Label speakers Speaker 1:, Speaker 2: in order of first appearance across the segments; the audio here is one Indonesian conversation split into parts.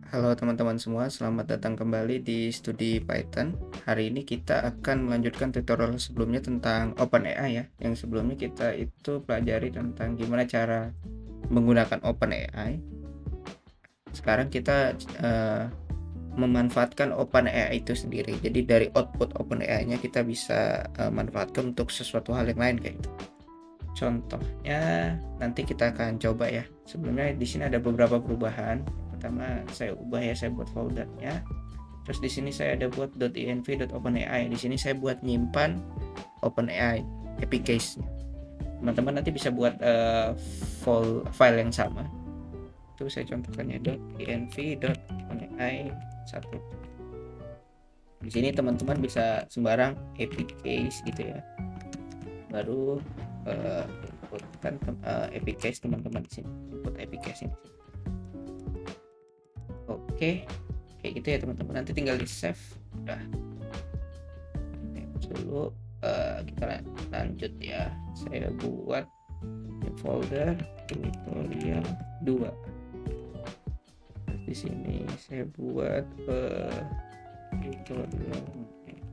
Speaker 1: Halo teman-teman semua, selamat datang kembali di Studi Python. Hari ini kita akan melanjutkan tutorial sebelumnya tentang OpenAI ya. Yang sebelumnya kita itu pelajari tentang gimana cara menggunakan OpenAI. Sekarang kita memanfaatkan OpenAI itu sendiri. Jadi dari output OpenAI-nya kita bisa manfaatkan untuk sesuatu hal yang lain kayak gitu. Contohnya nanti kita akan coba ya. Sebelumnya di sini ada beberapa perubahan. Pertama saya ubah ya, saya buat foldernya. Terus di sini saya ada buat .env.openai. Di sini saya buat nyimpan OpenAI API case. Teman-teman nanti bisa buat file yang sama. Itu saya contohkannya .env.openai 1. Di sini teman-teman bisa sembarang API case gitu ya. Baru inputkan API case teman-teman di sini. Input API case ini. Oke, kayak gitu ya teman-teman. Nanti tinggal di save. Udah. Dulu kita lanjut ya. Saya buat folder tutorial 2. Di sini saya buat tutorial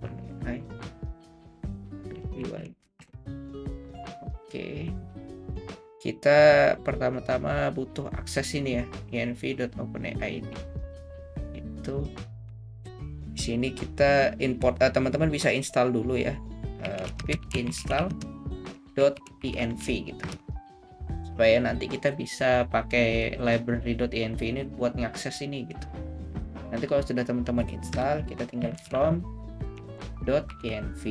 Speaker 1: OpenAI. Oke. Kita pertama-tama butuh akses ini ya, env.openai ini. Itu di sini kita import, teman-teman bisa install dulu ya, pip install.env gitu, supaya nanti kita bisa pakai library.env ini buat ngakses ini gitu. Nanti kalau sudah teman-teman install, kita tinggal from.env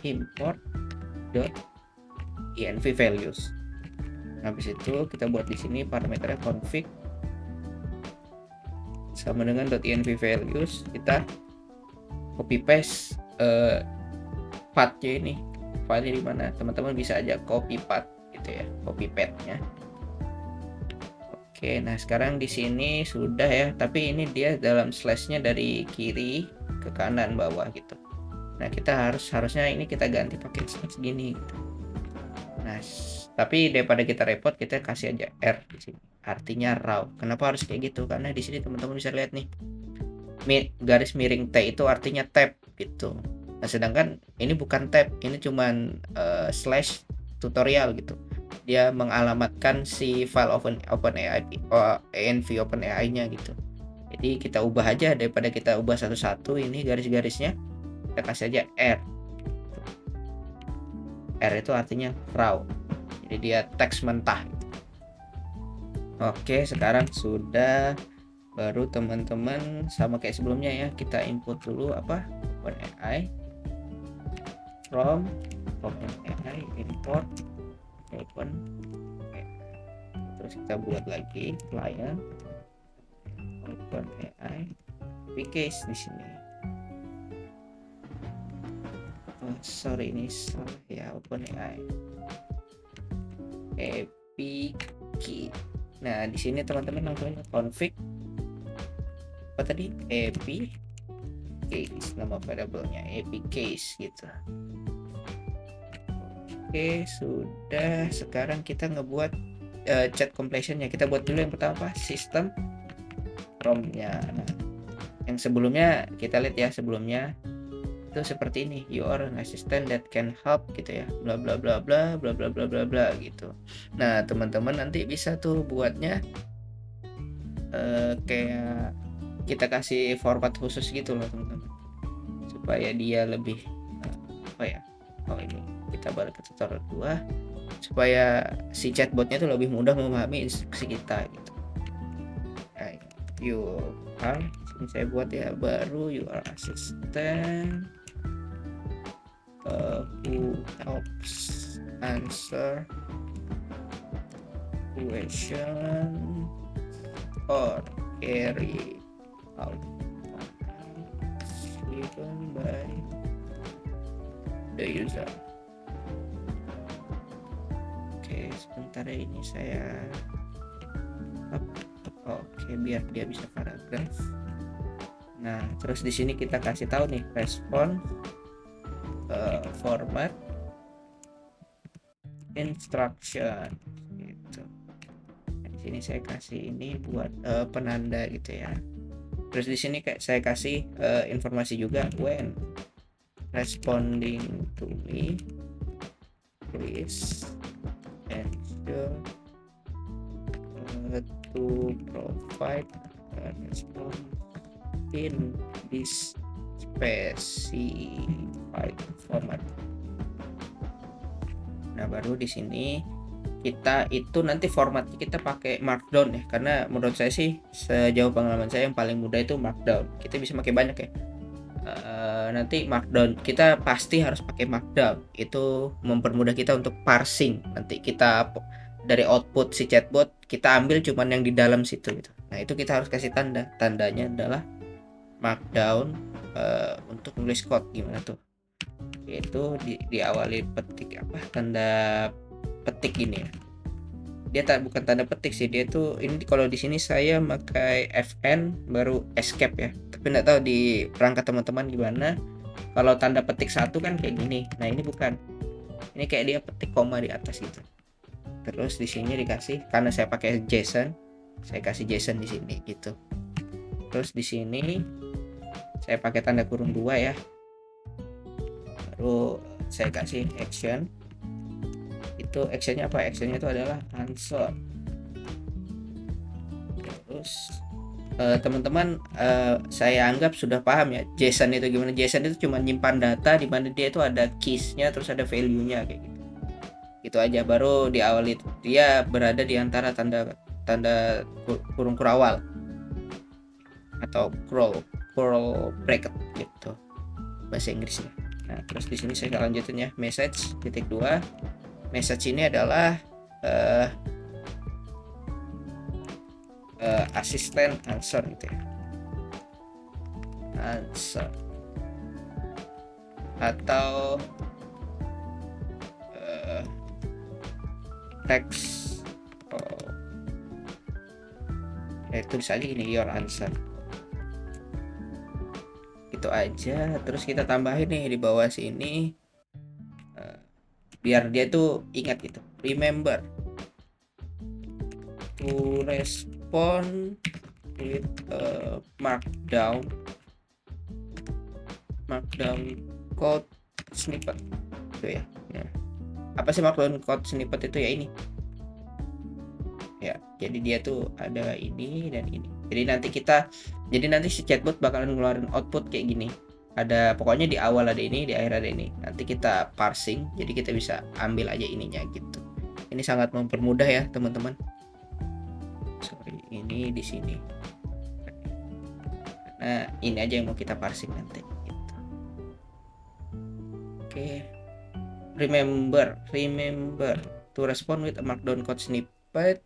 Speaker 1: import.env values. Habis itu kita buat di sini parameternya config sama dengan .env values. Kita copy paste pathnya ini, filenya di mana, teman-teman bisa aja copy path gitu ya, copy pathnya. Oke, nah sekarang di sini sudah ya, tapi ini dia dalam slashnya dari kiri ke kanan bawah gitu. Nah kita harusnya ini kita ganti pakai slash gini gitu. Nah tapi daripada kita repot, kita kasih aja R di sini, artinya raw. Kenapa harus kayak gitu? Karena di sini teman-teman bisa lihat nih, garis miring T itu artinya tab gitu. Nah sedangkan ini bukan tab, ini cuman slash tutorial gitu. Dia mengalamatkan si file OpenAI env OpenAI-nya gitu. Jadi kita ubah aja, daripada kita ubah satu-satu ini garis-garisnya, kita kasih aja R. R itu artinya raw. Jadi dia teks mentah. Oke, sekarang sudah. Baru teman-teman sama kayak sebelumnya ya, kita input dulu apa, OpenAI from OpenAI import OpenAI. Terus kita buat lagi client OpenAI API case di sini. Sorry ini salah ya, OpenAI API key. Nah di sini teman-teman langsung config apa tadi, API case, nama variabelnya API case gitu. Oke sudah, sekarang kita ngebuat chat completionnya. Kita buat dulu yang pertama apa, system prompt-nya. Nah yang sebelumnya kita lihat ya, sebelumnya itu seperti ini, you are an assistant that can help gitu ya, bla bla bla bla bla bla bla bla bla gitu. Nah teman-teman nanti bisa tuh buatnya kayak kita kasih format khusus gitu loh teman-teman, supaya dia lebih apa ya, oh ini kita balik ke tutorial 2, supaya si chatbotnya tuh lebih mudah memahami instruksi kita gitu. Nah, you are, ini saya buat ya, baru you are assistant who helps answer question or carry out given by the user. Oke sebentar ya, ini saya oke biar dia bisa paragraf. Nah terus di sini kita kasih tahu nih respon format instruction gitu. Di Sini saya kasih ini buat penanda gitu ya. Terus di sini kayak saya kasih informasi juga, when responding to me please ensure to provide a response in this specified format. Nah, baru di sini kita itu nanti formatnya kita pakai Markdown ya, karena menurut saya sih sejauh pengalaman saya yang paling mudah itu Markdown. Kita bisa pakai banyak ya. Nanti Markdown kita pasti harus pakai Markdown, itu mempermudah kita untuk parsing. Nanti kita dari output si chatbot kita ambil cuman yang di dalam situ gitu. Nah, itu kita harus kasih tandanya adalah Markdown untuk nulis code. Gimana tuh, yaitu diawali petik apa, tanda petik ini ya. Dia bukan tanda petik sih, dia tuh ini kalau di sini saya pakai FN baru escape ya, tapi nggak tahu di perangkat teman-teman gimana. Kalau tanda petik satu kan kayak gini, nah ini bukan, ini kayak dia petik koma di atas gitu. Terus di sini dikasih, karena saya pakai JSON, saya kasih JSON di sini gitu. Terus di sini saya pakai tanda kurung 2 ya, baru saya kasih action. Itu actionnya apa? Actionnya itu adalah answer. Terus teman-teman saya anggap sudah paham ya JSON itu gimana. JSON itu cuma nyimpan data di mana dia itu ada keys-nya terus ada value-nya kayak gitu. Itu aja, baru di awal itu dia berada di antara tanda kurung kurawal atau curl bracket gitu bahasa Inggrisnya. Nah, terus di sini saya lanjutin ya, message titik 2. Message ini adalah asisten answer gitu ya, answer atau text itu bisa aja gini, your answer. Itu aja. Terus kita tambahin nih di bawah sini biar dia tuh ingat gitu, remember to respond with markdown code snippet itu ya. Nah, apa sih markdown code snippet itu ya? Ini ya, jadi dia tuh ada ini dan ini. Jadi nanti si chatbot bakalan ngeluarin output kayak gini. Ada pokoknya di awal ada ini, di akhir ada ini. Nanti kita parsing, jadi kita bisa ambil aja ininya gitu. Ini sangat mempermudah ya teman-teman. Sorry, ini di sini. Nah, ini aja yang mau kita parsing nanti. Gitu. Oke. Remember to respond with a markdown code snippet,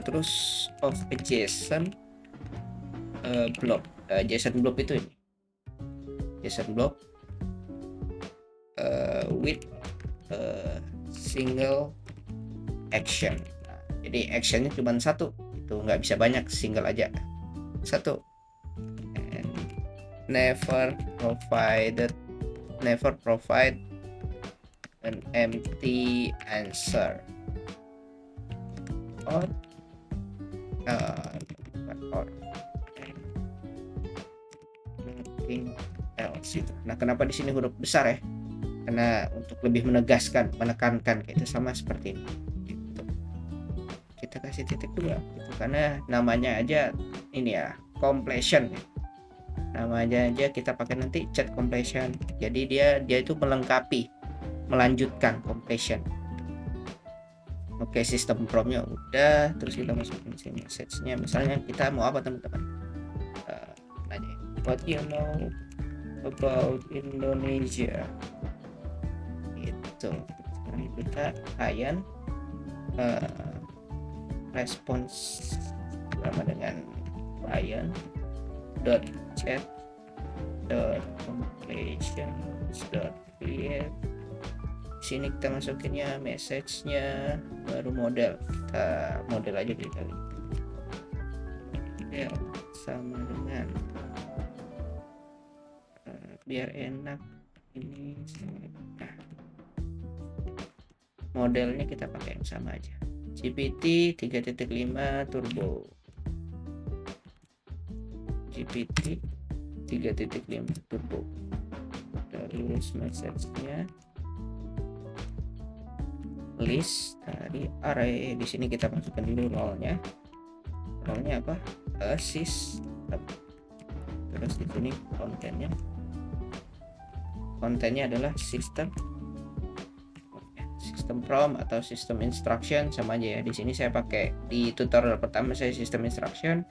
Speaker 1: terus of a JSON blob. JSON blob itu ini. JSON blob with single action. Nah, jadi actionnya cuma satu, itu nggak bisa banyak, single aja satu. And never provide an empty answer or nothing else itu. Nah, kenapa di sini huruf besar ya? Karena untuk lebih menegaskan, menekankan kayak itu, sama seperti ini. Gitu. Kita kasih titik 2 gitu, karena namanya aja ini ya, completion. Namanya aja kita pakai nanti chat completion. Jadi dia itu melengkapi, melanjutkan completion. Oke, sistem promnya udah, terus kita masukin sini message-nya. Misalnya kita mau apa teman-teman? Nanya, what you know about Indonesia? Itu. Sekarang kita ayan response sama dengan ayan .chat.completions.create. Sini kita masukinnya message-nya, baru model. Kita model aja dulu kali. Model sama dengan biar enak ini. Nah, modelnya kita pakai yang sama aja. GPT 3.5 turbo, GPT 3.5 turbo. Terus message-nya list dari array. Di sini kita masukkan dulu role-nya. Role-nya apa? System. Terus di sini kontennya adalah system prompt atau system instruction, sama aja ya. Di sini saya pakai, di tutorial pertama saya system instruction,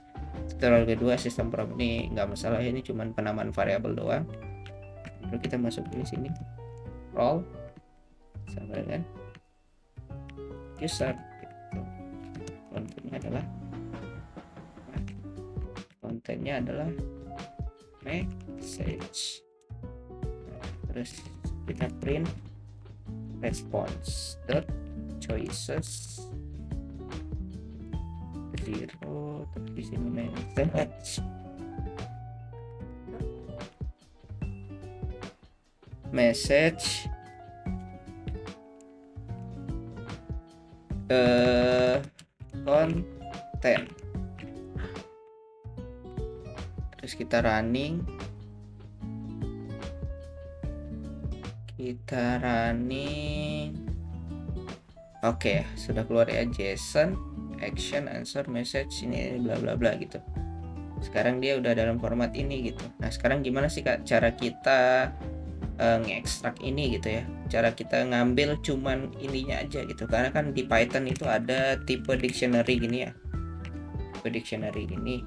Speaker 1: tutorial kedua system prompt. Ini nggak masalah, ini cuman penamaan variabel doang. Lalu kita masuk di sini role sama dengan user gitu. Kontennya adalah message. Terus kita print response dot choices 0. Terus di sini message content. Terus kita running, oke, sudah keluar ya, JSON action answer message ini bla bla bla gitu. Sekarang dia udah dalam format ini gitu. Nah sekarang gimana sih Kak cara kita ngekstrak ini gitu ya, cara kita ngambil cuman ininya aja gitu, karena kan di Python itu ada tipe dictionary gini ya, tipe dictionary gini.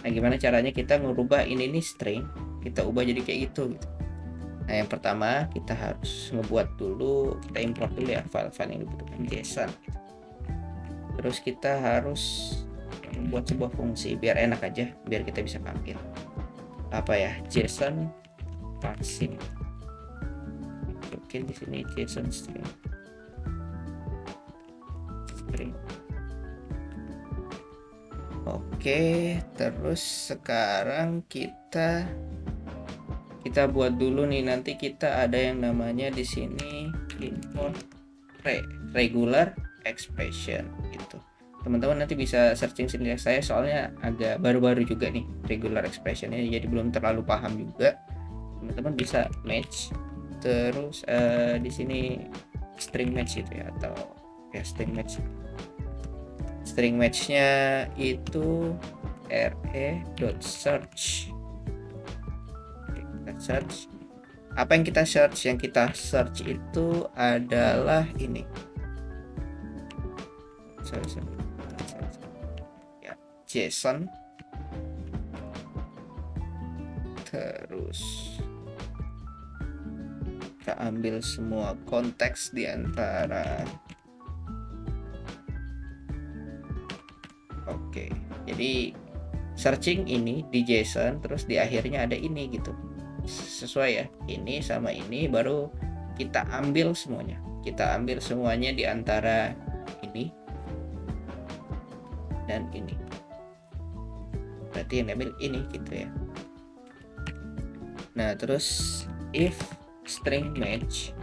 Speaker 1: Nah gimana caranya kita ngerubah ini nih string, kita ubah jadi kayak gitu. Nah yang pertama kita harus ngebuat dulu, kita import dulu ya file-file yang dibutuhkan JSON. Terus kita harus membuat sebuah fungsi biar enak aja, biar kita bisa panggil apa ya, JSON parsing. Mungkin di sini JSON string. Oke, terus sekarang kita buat dulu nih, nanti kita ada yang namanya di sini import regular expression gitu. Teman-teman nanti bisa searching sendiri, saya soalnya agak baru-baru juga nih regular expressionnya, jadi belum terlalu paham juga. Teman-teman bisa match, terus di sini string match itu ya, atau ya string match. String matchnya itu array.search. Kita search. Apa yang kita search? Yang kita search itu adalah ini. Ya, JSON. Terus kita ambil semua konteks di antara. Oke, jadi searching ini di JSON, terus di akhirnya ada ini gitu, sesuai ya, ini sama ini, baru kita ambil semuanya. Kita ambil semuanya di antara ini dan ini, berarti yang ambil ini gitu ya. Nah terus if string match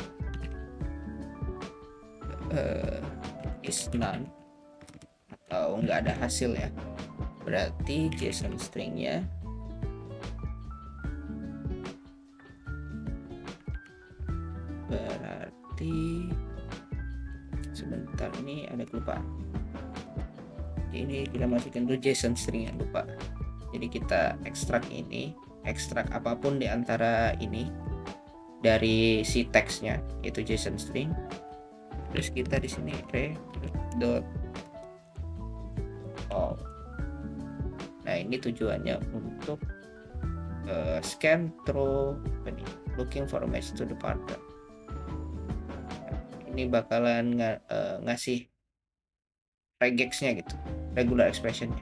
Speaker 1: is none, atau nggak ada hasil ya, berarti JSON stringnya berarti sebentar, ini ada kelupaan. Ini kita masukin dulu JSON string, yang lupa. Jadi kita ekstrak ini, ekstrak apapun di antara ini dari si teksnya, itu JSON string. Terus kita di sini all. Nah ini tujuannya untuk scan through looking for a match to the partner. Ini bakalan ngasih regexnya gitu, regular expressionnya.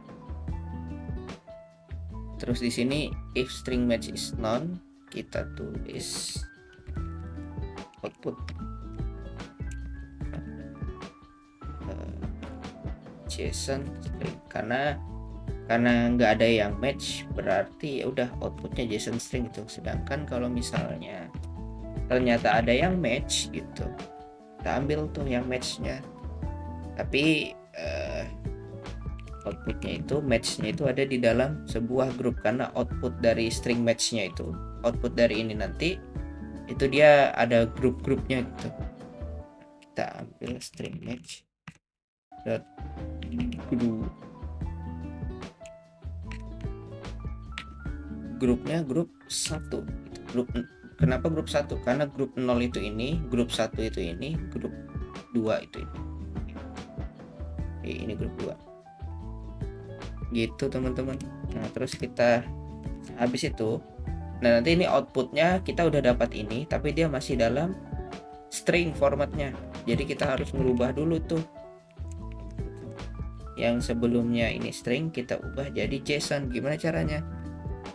Speaker 1: Terus di sini if string match is none, kita tulis output JSON string, karena nggak ada yang match, berarti ya udah outputnya JSON string itu. Sedangkan kalau misalnya ternyata ada yang match gitu, kita ambil tuh yang matchnya, tapi outputnya itu matchnya itu ada di dalam sebuah grup, karena output dari string matchnya itu, output dari ini nanti itu dia ada grup-grupnya gitu. Kita ambil string match dot group, grupnya grup 1 gitu. Kenapa grup 1? Karena grup 0 itu ini, grup 1 itu ini, grup 2 itu ini grup 2 gitu teman-teman. Nah terus kita habis itu, nah nanti ini outputnya kita udah dapat ini, tapi dia masih dalam string formatnya, jadi kita harus merubah dulu tuh yang sebelumnya ini string, kita ubah jadi JSON. Gimana caranya?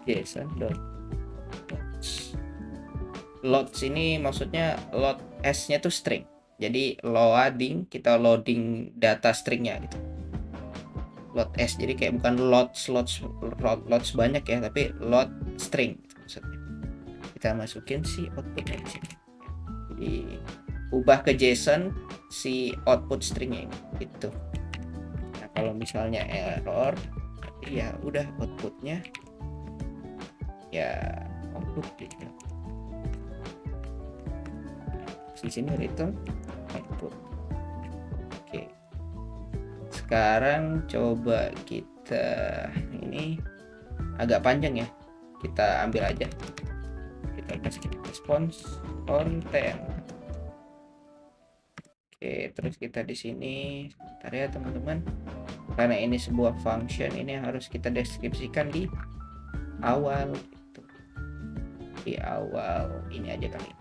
Speaker 1: JSON dot loads ini maksudnya load s nya tuh string, jadi loading, kita loading data stringnya gitu, load s, jadi kayak bukan loads banyak ya, tapi load string gitu maksudnya. Kita masukin si outputnya di sini, jadi ubah ke JSON si output stringnya ini gitu. Nah kalau misalnya error, ya udah outputnya ya output gitu. Di sini return output. Oke. Sekarang coba kita, ini agak panjang ya, kita ambil aja, kita kasih response content. Oke, terus kita di sini sebentar ya teman-teman, karena ini sebuah function, ini harus kita deskripsikan di awal gitu. Di awal ini aja kali.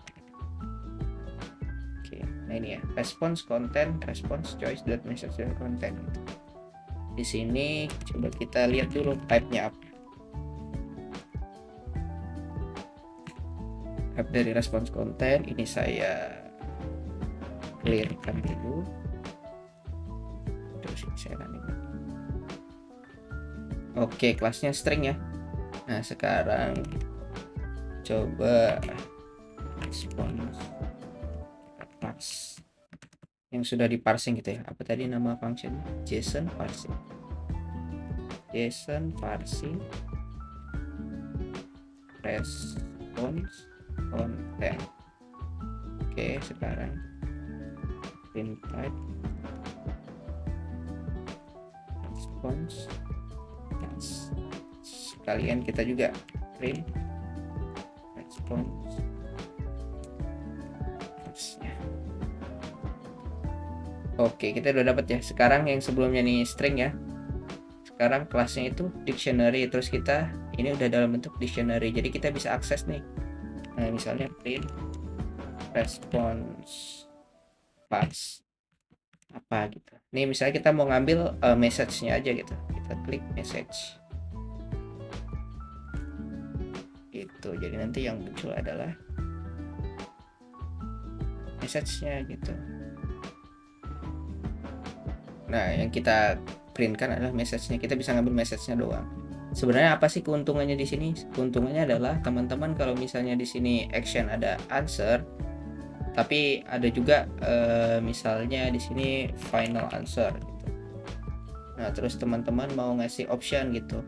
Speaker 1: Oke, nah ini ya, response content, response choice dot message content gitu. Di sini coba kita lihat dulu type-nya apa. Type dari response content ini saya clearkan dulu, terus saya running. Oke, kelasnya string ya. Nah sekarang coba response parse yang sudah di parsing gitu ya. Apa tadi nama function? JSON parsing. JSON parsing response content. Oke, sekarang print type response. Sekalian kita juga print response. Oke, kita udah dapat ya. Sekarang yang sebelumnya nih string ya, sekarang kelasnya itu dictionary, terus kita ini udah dalam bentuk dictionary, jadi kita bisa akses nih. Nah misalnya print response parse apa gitu. Nih misalnya kita mau ngambil message-nya aja gitu, kita klik message gitu, jadi nanti yang muncul adalah message-nya gitu. Nah yang kita printkan adalah message-nya, kita bisa ngambil message-nya doang. Sebenarnya apa sih keuntungannya di sini? Keuntungannya adalah teman-teman kalau misalnya di sini action ada answer, tapi ada juga misalnya di sini final answer gitu. Nah terus teman-teman mau ngasih option gitu,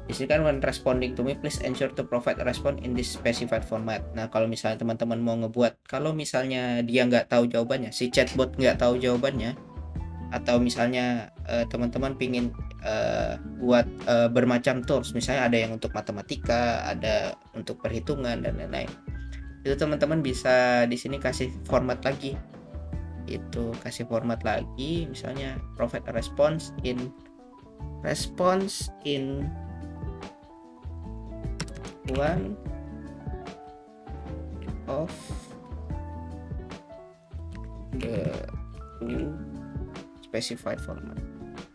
Speaker 1: di sini kan when responding to me please ensure to provide a response in this specified format. Nah kalau misalnya teman-teman mau ngebuat, kalau misalnya dia nggak tahu jawabannya, si chatbot nggak tahu jawabannya, atau misalnya teman-teman pingin buat bermacam tools, misalnya ada yang untuk matematika, ada untuk perhitungan dan lain-lain, itu teman-teman bisa di sini kasih format lagi, itu kasih format lagi, misalnya provide a response in one of the two specified format.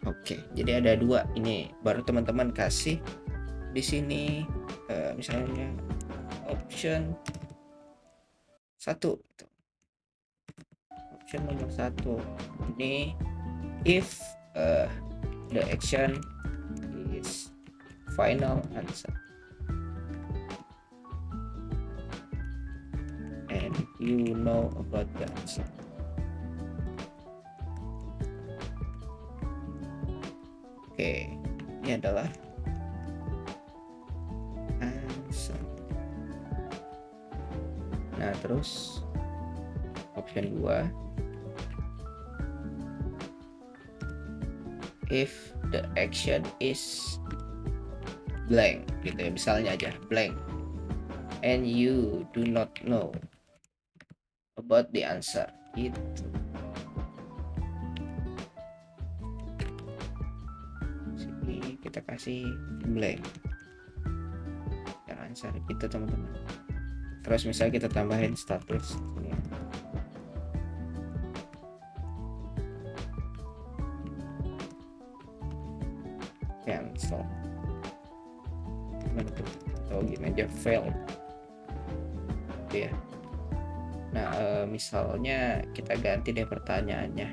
Speaker 1: Oke, jadi ada dua ini, baru teman-teman kasih di sini misalnya option 1 gitu. Option nomor 1 ini if the action is final answer and you know about the answer. Oke, ini adalah answer. Nah, terus option 2, if the action is blank gitu ya, misalnya aja blank and you do not know about the answer gitu. Sini kita kasih blank answer gitu teman-teman. Terus misalnya kita tambahin status ini. Cancel atau gini aja fail ya. Nah, misalnya kita ganti deh pertanyaannya,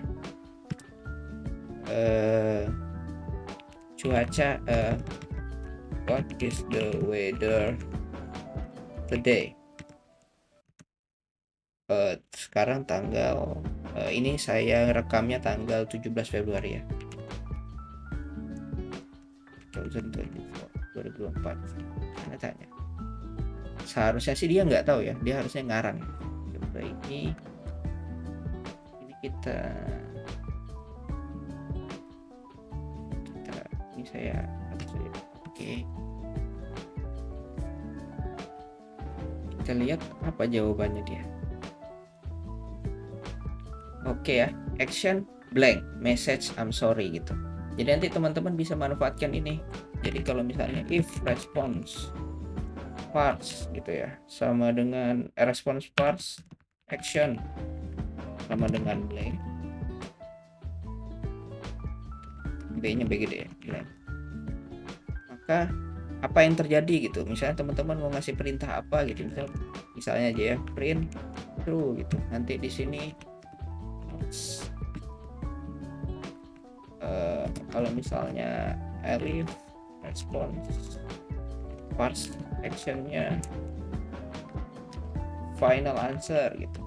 Speaker 1: cuaca, what is the weather today? Sekarang tanggal ini saya rekamnya tanggal 17 Februari ya, 2024. Karena tanya, seharusnya sih dia nggak tahu ya, dia harusnya ngarang. Coba ini kita ini saya oke. Kita lihat apa jawabannya dia. Oke ya, action blank, message I'm sorry gitu. Jadi nanti teman-teman bisa manfaatkan ini. Jadi kalau misalnya if response parts gitu ya sama dengan response parts action sama dengan blank, B-nya B gede ya, blank, maka apa yang terjadi gitu. Misalnya teman-teman mau ngasih perintah apa gitu, misalnya aja ya print true gitu. Nanti di sini kalau misalnya elif response parts actionnya final answer gitu.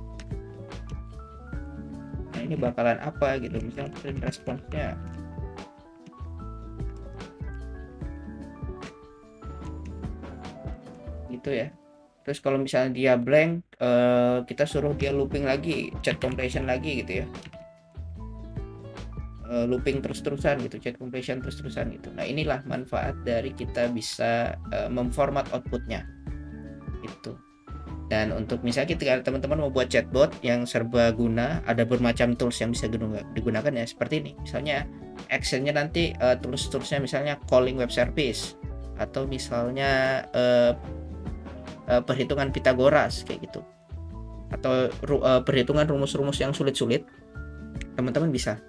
Speaker 1: Nah ini bakalan apa gitu, misalnya print response-nya gitu ya. Terus kalau misalnya dia blank, kita suruh dia looping lagi, chat completion lagi gitu ya, looping terus-terusan gitu, chat completion terus-terusan gitu. Nah inilah manfaat dari kita bisa memformat outputnya itu. Dan untuk misalnya kita teman-teman mau buat chatbot yang serbaguna, ada bermacam tools yang bisa digunakan ya, seperti ini. Misalnya actionnya nanti tools-toolsnya misalnya calling web service, atau misalnya perhitungan Pythagoras kayak gitu, atau perhitungan rumus-rumus yang sulit-sulit, teman-teman bisa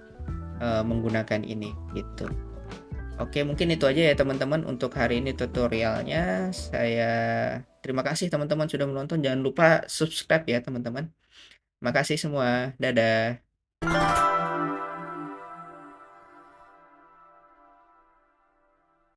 Speaker 1: menggunakan ini gitu. Oke, mungkin itu aja ya teman-teman untuk hari ini tutorialnya. Saya terima kasih teman-teman sudah menonton. Jangan lupa subscribe ya teman-teman. Makasih semua. Dadah.